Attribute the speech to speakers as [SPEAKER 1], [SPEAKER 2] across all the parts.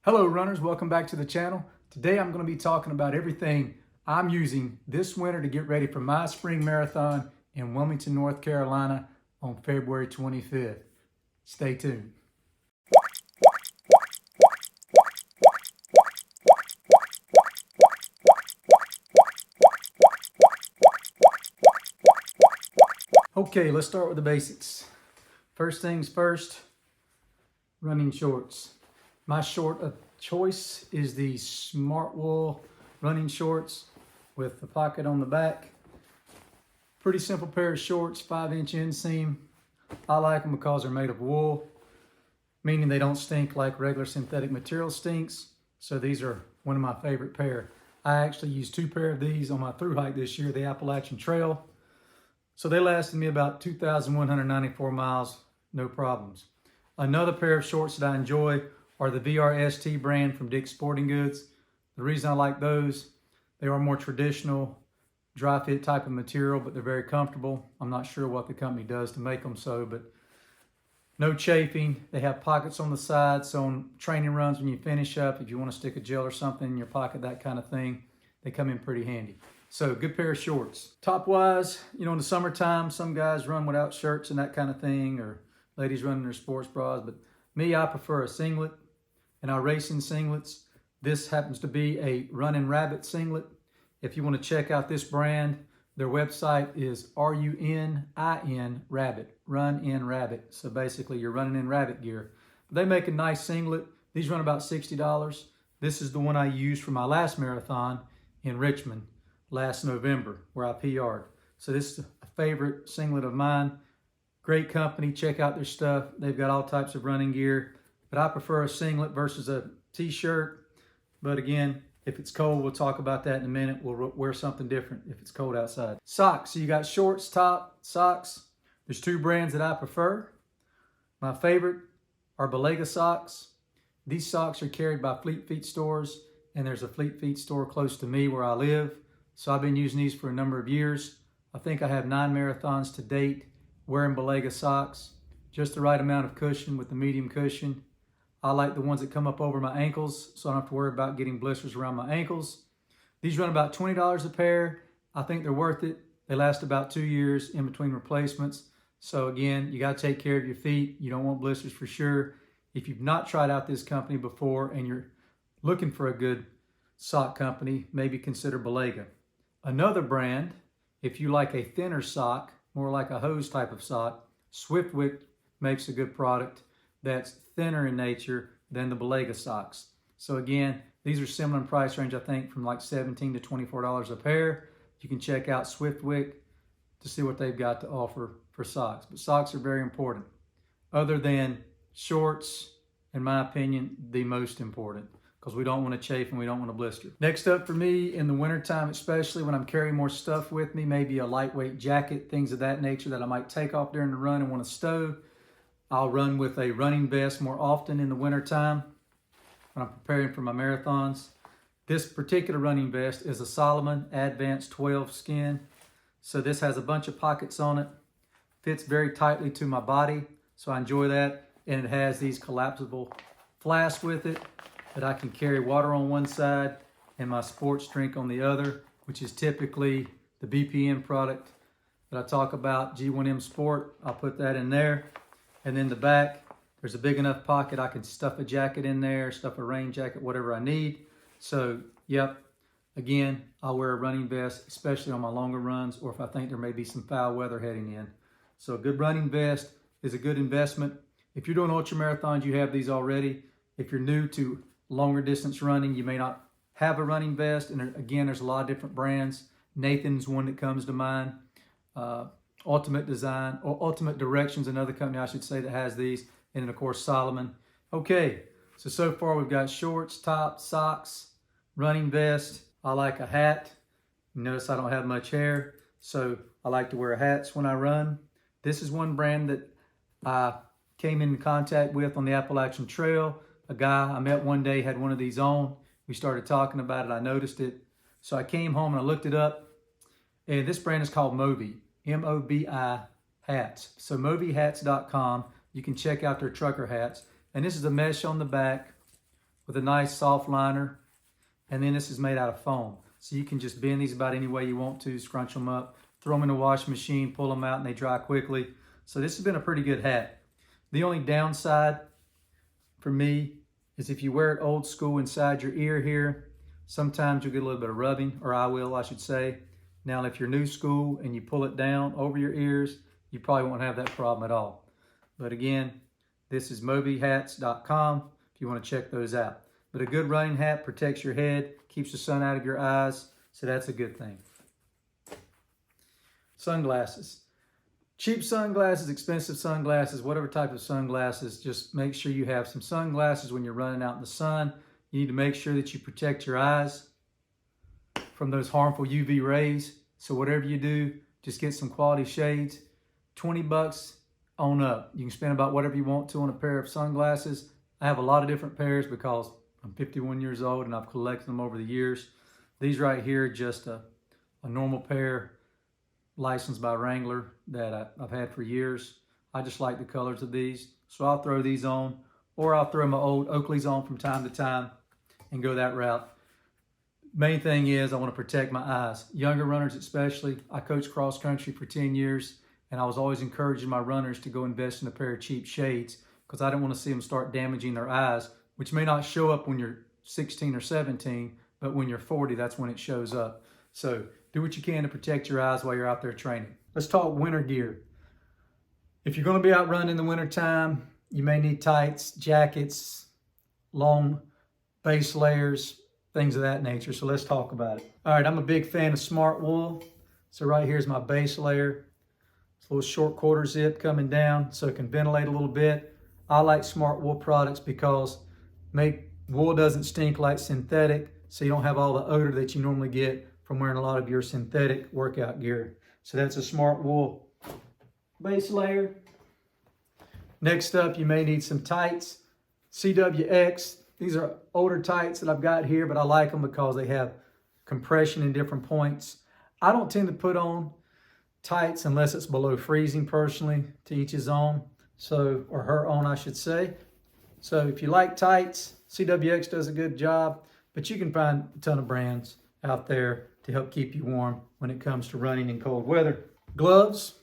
[SPEAKER 1] Hello runners, welcome back to the channel. Today I'm going to be talking about everything I'm using this winter to get ready for my spring marathon in Wilmington, North Carolina on February 25th. Stay tuned. Okay, let's start with the basics. First things first, running shorts. My short of choice is the Smart Wool running shorts with the pocket on the back. Pretty simple pair of shorts, 5-inch inseam. I like them because they're made of wool, meaning they don't stink like regular synthetic material stinks. So these are one of my favorite pair. I actually used 2 pair of these on my through hike this year, the Appalachian Trail. So they lasted me about 2,194 miles, no problems. Another pair of shorts that I enjoy are the VRST brand from Dick's Sporting Goods. The reason I like those, they are more traditional, dry fit type of material, but they're very comfortable. I'm not sure what the company does to make them so, but no chafing. They have pockets on the side, so on training runs when you finish up, if you want to stick a gel or something in your pocket, that kind of thing, they come in pretty handy. So good pair of shorts. Top wise, in the summertime, some guys run without shirts and that kind of thing, or ladies running their sports bras, but me, I prefer a singlet. And I race in singlets. This happens to be a Running Rabbit singlet. If you want to check out this brand, their website is RUNIN Rabbit, Run in Rabbit. So basically you're running in rabbit gear. They make a nice singlet. These run about $60. This is the one I used for my last marathon in Richmond last November where I PR'd. So this is a favorite singlet of mine. Great company, check out their stuff. They've got all types of running gear. But I prefer a singlet versus a t-shirt. But again, if it's cold, we'll talk about that in a minute. We'll wear something different if it's cold outside. Socks, so you got shorts, top, socks. There's 2 brands that I prefer. My favorite are Belega socks. These socks are carried by Fleet Feet stores, and there's a Fleet Feet store close to me where I live. So I've been using these for a number of years. I think I have 9 marathons to date wearing Belega socks. Just the right amount of cushion with the medium cushion. I like the ones that come up over my ankles, so I don't have to worry about getting blisters around my ankles. These run about $20 a pair. I think they're worth it. They last about 2 years in between replacements. So again, you got to take care of your feet. You don't want blisters for sure. If you've not tried out this company before and you're looking for a good sock company, maybe consider Belega. Another brand, if you like a thinner sock, more like a hose type of sock, Swiftwick makes a good product that's thinner in nature than the Belega socks. So again, these are similar in price range, I think, from like $17 to $24 a pair. You can check out Swiftwick to see what they've got to offer for socks. But socks are very important. Other than shorts, in my opinion, the most important, because we don't want to chafe and we don't want to blister. Next up for me in the wintertime, especially when I'm carrying more stuff with me, maybe a lightweight jacket, things of that nature that I might take off during the run and want to stow. I'll run with a running vest more often in the wintertime when I'm preparing for my marathons. This particular running vest is a Solomon Advanced 12 skin. So this has a bunch of pockets on it. Fits very tightly to my body, so I enjoy that. And it has these collapsible flasks with it that I can carry water on one side and my sports drink on the other, which is typically the BPM product that I talk about, G1M Sport. I'll put that in there. And then the back, there's a big enough pocket I can stuff a jacket in there, stuff a rain jacket, whatever I need. So, yep, again, I'll wear a running vest, especially on my longer runs or if I think there may be some foul weather heading in. So a good running vest is a good investment. If you're doing ultra marathons, you have these already. If you're new to longer distance running, you may not have a running vest. And again, there's a lot of different brands. Nathan's one that comes to mind. Ultimate Design, or Ultimate Directions, another company I should say that has these, and then of course Solomon. Okay, so far we've got shorts, top, socks, running vest. I like a hat. You notice I don't have much hair, so I like to wear hats when I run. This is one brand that I came into contact with on the Appalachian Trail. A guy I met one day had one of these on. We started talking about it, I noticed it. So I came home and I looked it up, and this brand is called Mobi. M-O-B-I hats. So MobiHats.com. You can check out their trucker hats. And this is a mesh on the back with a nice soft liner. And then this is made out of foam. So you can just bend these about any way you want to, scrunch them up, throw them in the washing machine, pull them out, and they dry quickly. So this has been a pretty good hat. The only downside for me is if you wear it old school inside your ear here, sometimes you'll get a little bit of rubbing, or I will, I should say. Now, if you're new school and you pull it down over your ears, you probably won't have that problem at all. But again, this is mobyhats.com if you want to check those out. But a good running hat protects your head, keeps the sun out of your eyes, so that's a good thing. Sunglasses. Cheap sunglasses, expensive sunglasses, whatever type of sunglasses, just make sure you have some sunglasses when you're running out in the sun. You need to make sure that you protect your eyes from those harmful UV rays. So whatever you do, just get some quality shades. 20 bucks on up. You can spend about whatever you want to on a pair of sunglasses. I have a lot of different pairs because I'm 51 years old and I've collected them over the years. These right here are just a normal pair, licensed by Wrangler, that I've had for years. I just like the colors of these, so I'll throw these on, or I'll throw my old Oakleys on from time to time and go that route. Main thing is I want to protect my eyes. Younger runners especially. I coached cross country for 10 years and I was always encouraging my runners to go invest in a pair of cheap shades because I didn't want to see them start damaging their eyes, which may not show up when you're 16 or 17, but when you're 40, that's when it shows up. So do what you can to protect your eyes while you're out there training. Let's talk winter gear. If you're going to be out running in the winter time, you may need tights, jackets, long base layers, things of that nature. So let's talk about it. All right, I'm a big fan of smart wool. So right here's my base layer. It's a little short quarter zip coming down so it can ventilate a little bit. I like smart wool products because wool doesn't stink like synthetic, so you don't have all the odor that you normally get from wearing a lot of your synthetic workout gear. So that's a smart wool base layer. Next up, you may need some tights. CWX. These are older tights that I've got here, but I like them because they have compression in different points. I don't tend to put on tights unless it's below freezing personally, to each his own. So, or her own, I should say. So if you like tights, CWX does a good job, but you can find a ton of brands out there to help keep you warm when it comes to running in cold weather. Gloves.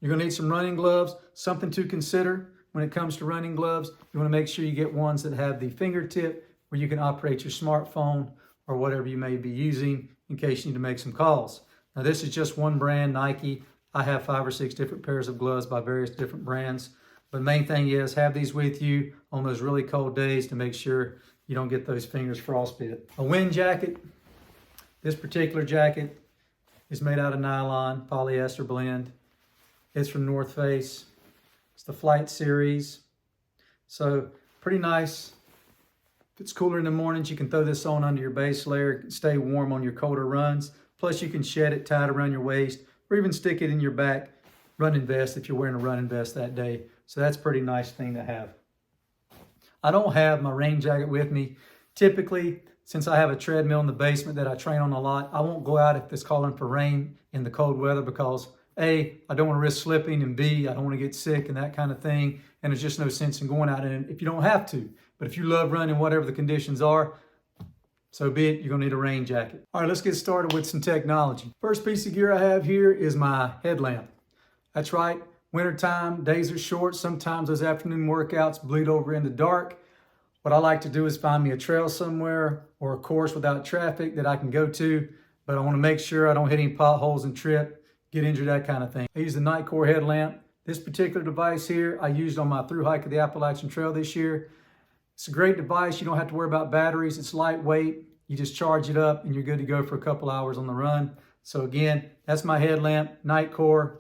[SPEAKER 1] You're going to need some running gloves. Something to consider when it comes to running gloves. You want to make sure you get ones that have the fingertip where you can operate your smartphone or whatever you may be using in case you need to make some calls. Now this is just one brand, Nike. I have 5 or 6 different pairs of gloves by various different brands. But the main thing is have these with you on those really cold days to make sure you don't get those fingers frostbit. A wind jacket. This particular jacket is made out of nylon, polyester blend. It's from North Face. It's the Flight Series. So pretty nice. If it's cooler in the mornings, you can throw this on under your base layer, stay warm on your colder runs. Plus you can shed it, tie it around your waist, or even stick it in your back running vest if you're wearing a running vest that day. So that's a pretty nice thing to have. I don't have my rain jacket with me. Typically, since I have a treadmill in the basement that I train on a lot, I won't go out if it's calling for rain in the cold weather because A, I don't want to risk slipping, and B, I don't want to get sick and that kind of thing. And there's just no sense in going out in it if you don't have to. But if you love running, whatever the conditions are, so be it, you're going to need a rain jacket. All right, let's get started with some technology. First piece of gear I have here is my headlamp. That's right, wintertime, days are short. Sometimes those afternoon workouts bleed over in the dark. What I like to do is find me a trail somewhere or a course without traffic that I can go to, but I want to make sure I don't hit any potholes and trip, get injured, that kind of thing. I use the Nightcore headlamp. This particular device here, I used on my thru hike of the Appalachian Trail this year. It's a great device. You don't have to worry about batteries. It's lightweight. You just charge it up and you're good to go for a couple hours on the run. So again, that's my headlamp, Nightcore.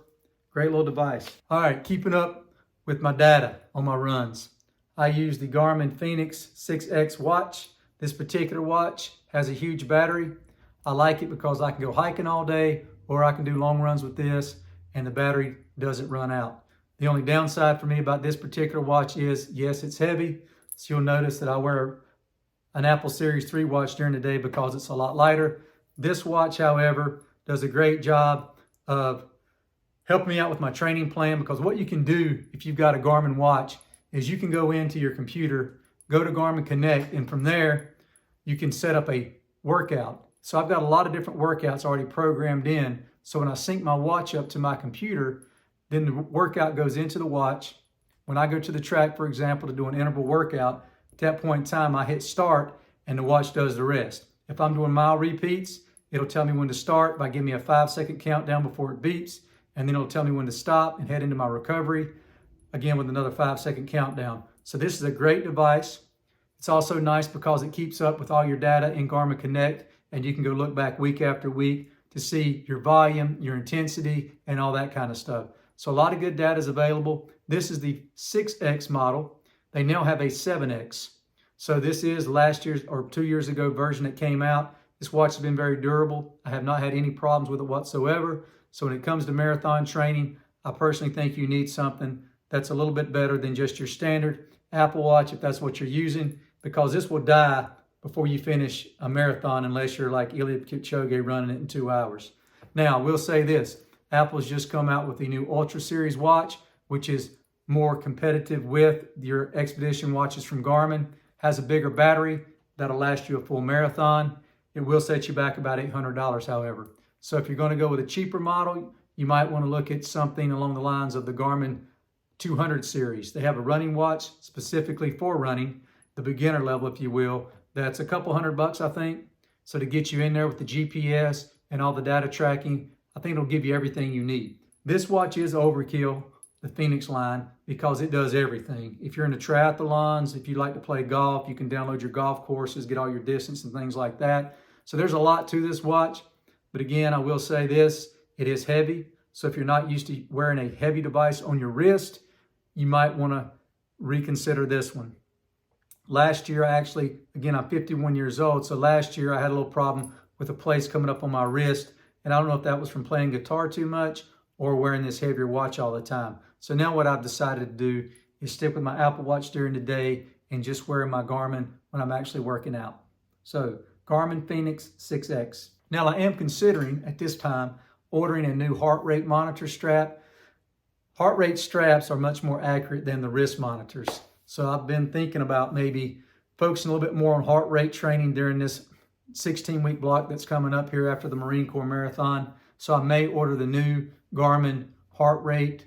[SPEAKER 1] Great little device. All right, keeping up with my data on my runs. I use the Garmin Fenix 6X watch. This particular watch has a huge battery. I like it because I can go hiking all day or I can do long runs with this and the battery doesn't run out. The only downside for me about this particular watch is, yes, it's heavy. So you'll notice that I wear an Apple Series 3 watch during the day because it's a lot lighter. This watch, however, does a great job of helping me out with my training plan because what you can do if you've got a Garmin watch is you can go into your computer, go to Garmin Connect, and from there, you can set up a workout. So I've got a lot of different workouts already programmed in. So when I sync my watch up to my computer, then the workout goes into the watch. When I go to the track, for example, to do an interval workout, at that point in time, I hit start and the watch does the rest. If I'm doing mile repeats, it'll tell me when to start by giving me a 5-second countdown before it beeps, and then it'll tell me when to stop and head into my recovery, again with another 5-second countdown. So this is a great device. It's also nice because it keeps up with all your data in Garmin Connect, and you can go look back week after week to see your volume, your intensity, and all that kind of stuff. So a lot of good data is available. This is the 6X model. They now have a 7X. So this is last year's or 2 years ago version that came out. This watch has been very durable. I have not had any problems with it whatsoever. So when it comes to marathon training, I personally think you need something that's a little bit better than just your standard Apple Watch if that's what you're using, because this will die before you finish a marathon unless you're like Eliud Kipchoge running it in 2 hours. Now, I will say this. Apple's just come out with the new Ultra Series watch, which is more competitive with your Expedition watches from Garmin. Has a bigger battery that'll last you a full marathon. It will set you back about $800, however. So if you're going to go with a cheaper model, you might want to look at something along the lines of the Garmin 200 series. They have a running watch specifically for running, the beginner level, if you will. That's a couple $100, I think. So to get you in there with the GPS and all the data tracking, I think it'll give you everything you need. This watch is overkill, the Phoenix line, because it does everything. If you're into triathlons, if you like to play golf, you can download your golf courses, get all your distance and things like that. So there's a lot to this watch. But again, I will say this, it is heavy. So if you're not used to wearing a heavy device on your wrist, you might want to reconsider this one. Last year, again, I'm 51 years old. So last year I had a little problem with a place coming up on my wrist. And I don't know if that was from playing guitar too much or wearing this heavier watch all the time. So now what I've decided to do is stick with my Apple Watch during the day and just wear my Garmin when I'm actually working out. So Garmin Fenix 6X. Now I am considering at this time ordering a new heart rate monitor strap. Heart rate straps are much more accurate than the wrist monitors. So I've been thinking about maybe focusing a little bit more on heart rate training during this 16-week block that's coming up here after the Marine Corps Marathon. So I may order the new Garmin Heart Rate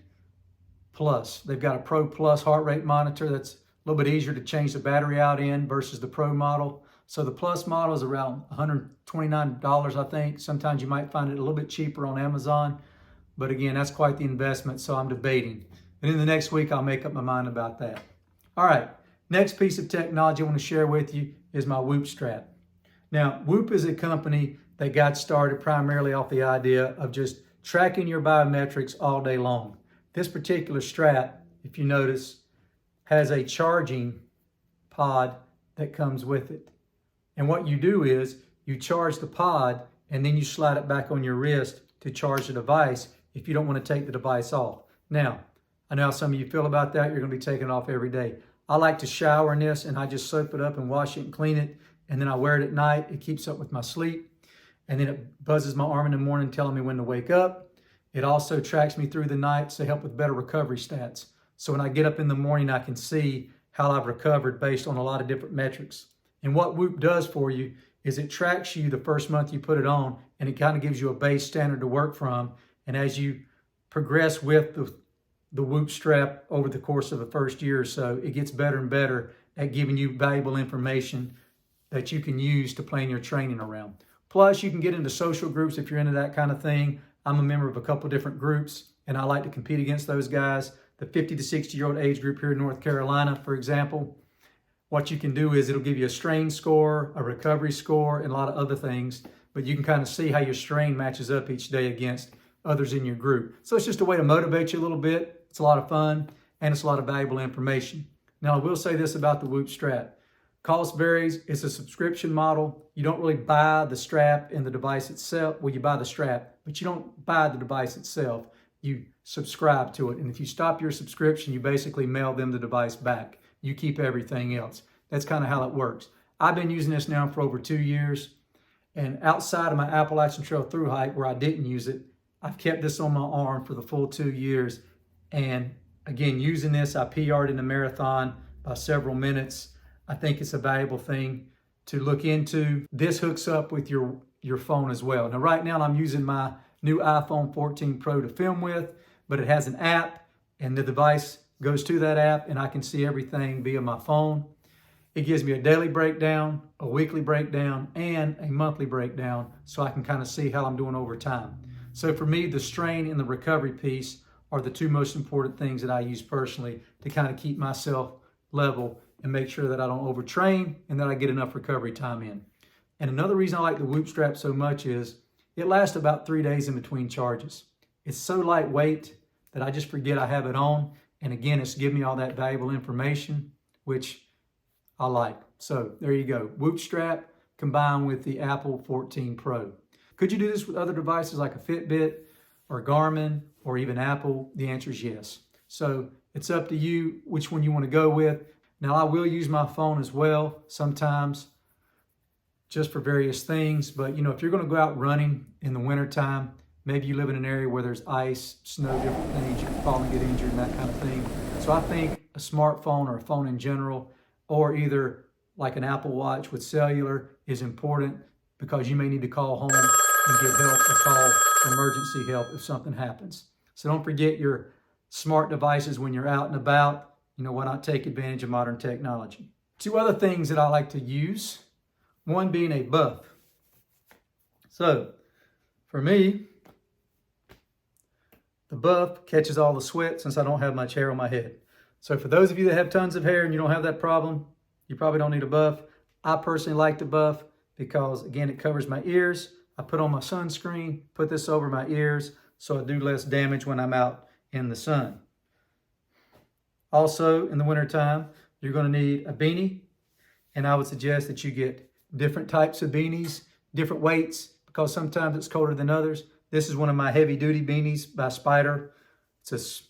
[SPEAKER 1] Plus. They've got a Pro Plus heart rate monitor that's a little bit easier to change the battery out in versus the Pro model. So the Plus model is around $129, I think. Sometimes you might find it a little bit cheaper on Amazon. But again, that's quite the investment, so I'm debating. And in the next week, I'll make up my mind about that. All right, next piece of technology I want to share with you is my Whoop strap. Now, Whoop is a company that got started primarily off the idea of just tracking your biometrics all day long. This particular strap, if you notice, has a charging pod that comes with it. And what you do is you charge the pod and then you slide it back on your wrist to charge the device if you don't want to take the device off. Now, I know how some of you feel about that. You're going to be taking it off every day. I like to shower in this and I just soap it up and wash it and clean it. And then I wear it at night. It keeps up with my sleep. And then it buzzes my arm in the morning telling me when to wake up. It also tracks me through the night to help with better recovery stats. So when I get up in the morning, I can see how I've recovered based on a lot of different metrics. And what Whoop does for you is it tracks you the first month you put it on, and it kind of gives you a base standard to work from. And as you progress with the Whoop strap over the course of the first year or so, it gets better and better at giving you valuable information that you can use to plan your training around. Plus, you can get into social groups if you're into that kind of thing. I'm a member of a couple different groups, and I like to compete against those guys. The 50 to 60-year-old age group here in North Carolina, for example, what you can do is it'll give you a strain score, a recovery score, and a lot of other things, but you can kind of see how your strain matches up each day against others in your group. So it's just a way to motivate you a little bit. It's a lot of fun, and it's a lot of valuable information. Now, I will say this about the Whoop strap. Cost varies. It's a subscription model. You don't really buy the strap and the device itself. Well, you buy the strap, but you don't buy the device itself. You subscribe to it. And if you stop your subscription, you basically mail them the device back. You keep everything else. That's kind of how it works. I've been using this now for over 2 years. And outside of my Appalachian Trail through hike where I didn't use it, I've kept this on my arm for the full 2 years. And again, using this, I PR'd in the marathon by several minutes. I think it's a valuable thing to look into. This hooks up with your phone as well. Now right now I'm using my new iPhone 14 Pro to film with, but it has an app and the device goes to that app and I can see everything via my phone. It gives me a daily breakdown, a weekly breakdown, and a monthly breakdown so I can kind of see how I'm doing over time. So for me, the strain and the recovery piece are the two most important things that I use personally to kind of keep myself level and make sure that I don't overtrain and that I get enough recovery time in. And another reason I like the Whoop strap so much is it lasts about 3 days in between charges. It's so lightweight that I just forget I have it on. And again, it's giving me all that valuable information, which I like. So there you go. Whoop strap combined with the Apple 14 Pro. Could you do this with other devices like a Fitbit or Garmin or even Apple? The answer is yes. So it's up to you which one you want to go with. Now I will use my phone as well sometimes just for various things. But you know, if you're going to go out running in the wintertime, maybe you live in an area where there's ice, snow, different things, you can fall and get injured and that kind of thing. So I think a smartphone or a phone in general, or either like an Apple Watch with cellular, is important because you may need to call home and get help or call emergency help if something happens. So don't forget your smart devices when you're out and about. You know, why not take advantage of modern technology? Two other things that I like to use, one being a buff. So for me, the buff catches all the sweat since I don't have much hair on my head. So for those of you that have tons of hair and you don't have that problem, you probably don't need a buff. I personally like the buff because, again, it covers my ears. I put on my sunscreen, put this over my ears so I do less damage when I'm out in the sun. Also, in the wintertime, you're going to need a beanie, and I would suggest that you get different types of beanies, different weights, because sometimes it's colder than others. This is one of my heavy-duty beanies by Spider. It's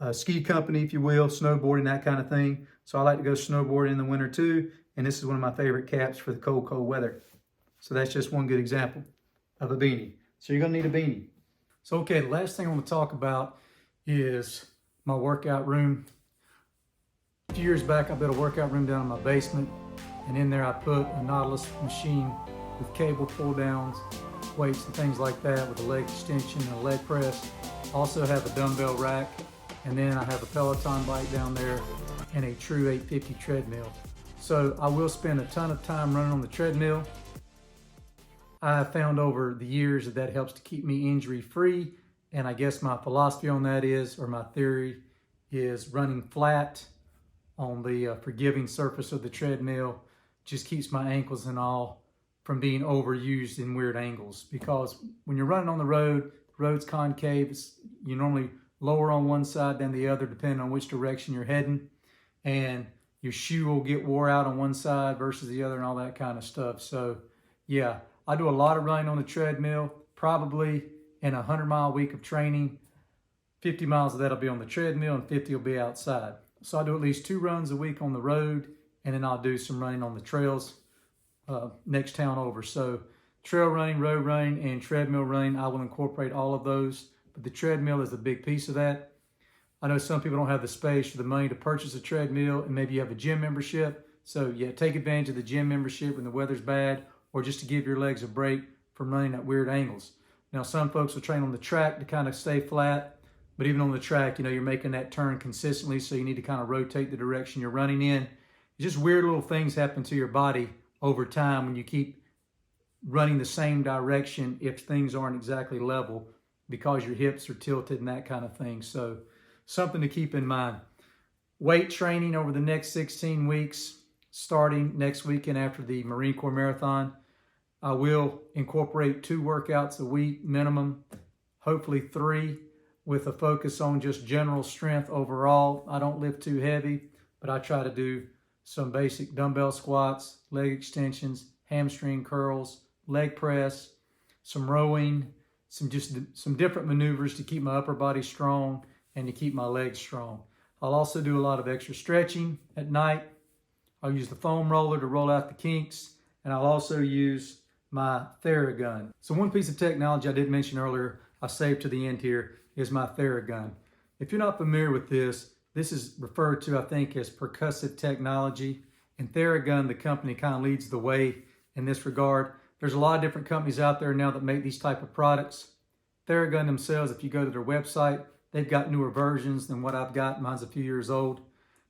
[SPEAKER 1] a ski company, if you will, snowboarding, that kind of thing. So I like to go snowboarding in the winter too, and this is one of my favorite caps for the cold, cold weather. So that's just one good example of a beanie. So you're going to need a beanie. So, okay, the last thing I want to talk about is my workout room. A few years back, I built a workout room down in my basement, and in there I put a Nautilus machine with cable pull downs, weights and things like that, with a leg extension and a leg press. Also have a dumbbell rack, and then I have a Peloton bike down there and a true 850 treadmill. So I will spend a ton of time running on the treadmill. I have found over the years that that helps to keep me injury free, and I guess my philosophy on that is, or my theory is, running flat on the forgiving surface of the treadmill just keeps my ankles and all from being overused in weird angles. Because when you're running on the road's concave, you normally lower on one side than the other depending on which direction you're heading, and your shoe will get wore out on one side versus the other and all that kind of stuff. So yeah, I do a lot of running on the treadmill. Probably in a 100-mile week of training, 50 miles of that will be on the treadmill and 50 will be outside. So I do at least 2 runs a week on the road, and then I'll do some running on the trails next town over. So trail running, road running, and treadmill running, I will incorporate all of those, but the treadmill is a big piece of that. I know some people don't have the space or the money to purchase a treadmill, and maybe you have a gym membership. So yeah, take advantage of the gym membership when the weather's bad, or just to give your legs a break from running at weird angles. Now, some folks will train on the track to kind of stay flat, but even on the track, you know, you're making that turn consistently, so you need to kind of rotate the direction you're running in. Just weird little things happen to your body over time when you keep running the same direction if things aren't exactly level because your hips are tilted and that kind of thing. So something to keep in mind. Weight training over the next 16 weeks, starting next weekend after the Marine Corps Marathon. I will incorporate 2 workouts a week minimum, hopefully 3, with a focus on just general strength overall. I don't lift too heavy, but I try to do some basic dumbbell squats, leg extensions, hamstring curls, leg press, some rowing, some different maneuvers to keep my upper body strong and to keep my legs strong. I'll also do a lot of extra stretching at night. I'll use the foam roller to roll out the kinks, and I'll also use my Theragun. So one piece of technology I did mention earlier, I saved to the end here, is my Theragun. If you're not familiar with this, this is referred to, I think, as percussive technology. And Theragun, the company, kind of leads the way in this regard. There's a lot of different companies out there now that make these type of products. Theragun themselves, if you go to their website, they've got newer versions than what I've got. Mine's a few years old.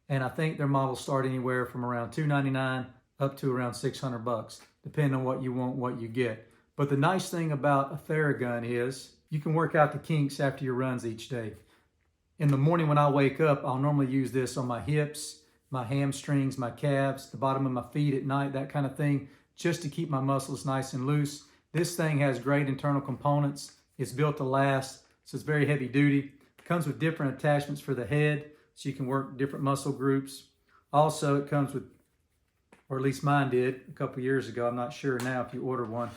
[SPEAKER 1] And I think their models start anywhere from around $299 up to around $600, depending on what you want, what you get. But the nice thing about a Theragun is you can work out the kinks after your runs each day. In the morning when I wake up, I'll normally use this on my hips, my hamstrings, my calves, the bottom of my feet at night, that kind of thing, just to keep my muscles nice and loose. This thing has great internal components. It's built to last, so it's very heavy duty. It comes with different attachments for the head, so you can work different muscle groups. Also, it comes with, or at least mine did a couple years ago. I'm not sure now if you order one.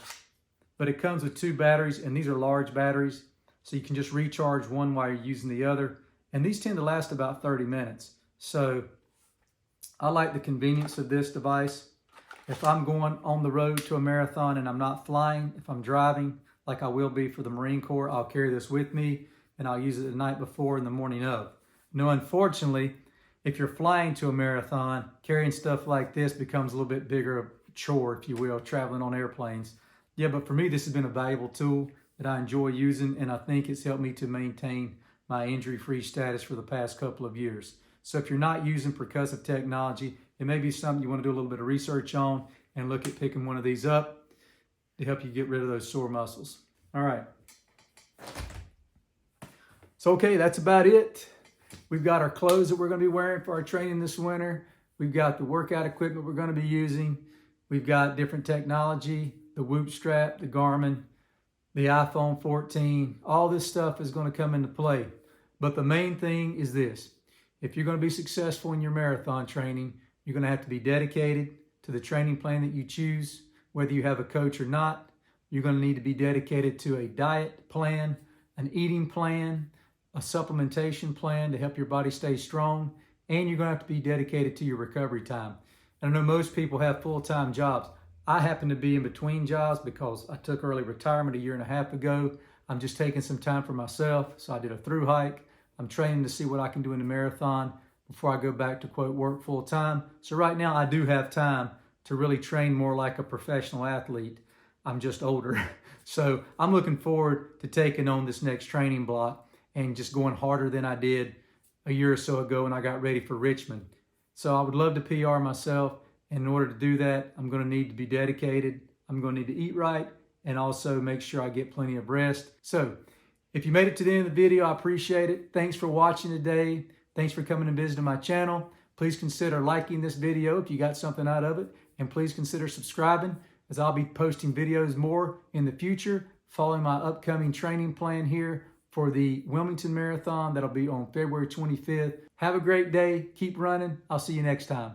[SPEAKER 1] But it comes with 2 batteries, and these are large batteries, so you can just recharge one while you're using the other. And these tend to last about 30 minutes. So I like the convenience of this device. If I'm going on the road to a marathon and I'm not flying, if I'm driving, like I will be for the Marine Corps, I'll carry this with me, and I'll use it the night before and the morning of. Now, unfortunately, if you're flying to a marathon, carrying stuff like this becomes a little bit bigger of a chore, if you will, traveling on airplanes. Yeah, but for me, this has been a valuable tool that I enjoy using, and I think it's helped me to maintain my injury-free status for the past couple of years. So if you're not using percussive technology, it may be something you want to do a little bit of research on and look at picking one of these up to help you get rid of those sore muscles. All right. So, okay, that's about it. We've got our clothes that we're going to be wearing for our training this winter. We've got the workout equipment we're going to be using. We've got different technology, the Whoop strap, the Garmin, the iPhone 14. All this stuff is going to come into play. But the main thing is this. If you're going to be successful in your marathon training, you're going to have to be dedicated to the training plan that you choose, whether you have a coach or not. You're going to need to be dedicated to a diet plan, an eating plan, a supplementation plan to help your body stay strong, and you're going to have to be dedicated to your recovery time. And I know most people have full-time jobs. I happen to be in between jobs because I took early retirement a year and a half ago. I'm just taking some time for myself, so I did a through hike. I'm training to see what I can do in the marathon before I go back to, quote, work full-time. So right now I do have time to really train more like a professional athlete. I'm just older. So I'm looking forward to taking on this next training block and just going harder than I did a year or so ago when I got ready for Richmond. So I would love to PR myself. And in order to do that, I'm going to need to be dedicated. I'm going to need to eat right and also make sure I get plenty of rest. So if you made it to the end of the video, I appreciate it. Thanks for watching today. Thanks for coming and visiting my channel. Please consider liking this video if you got something out of it. And please consider subscribing, as I'll be posting videos more in the future following my upcoming training plan here for the Wilmington Marathon. That'll be on February 25th. Have a great day. Keep running. I'll see you next time.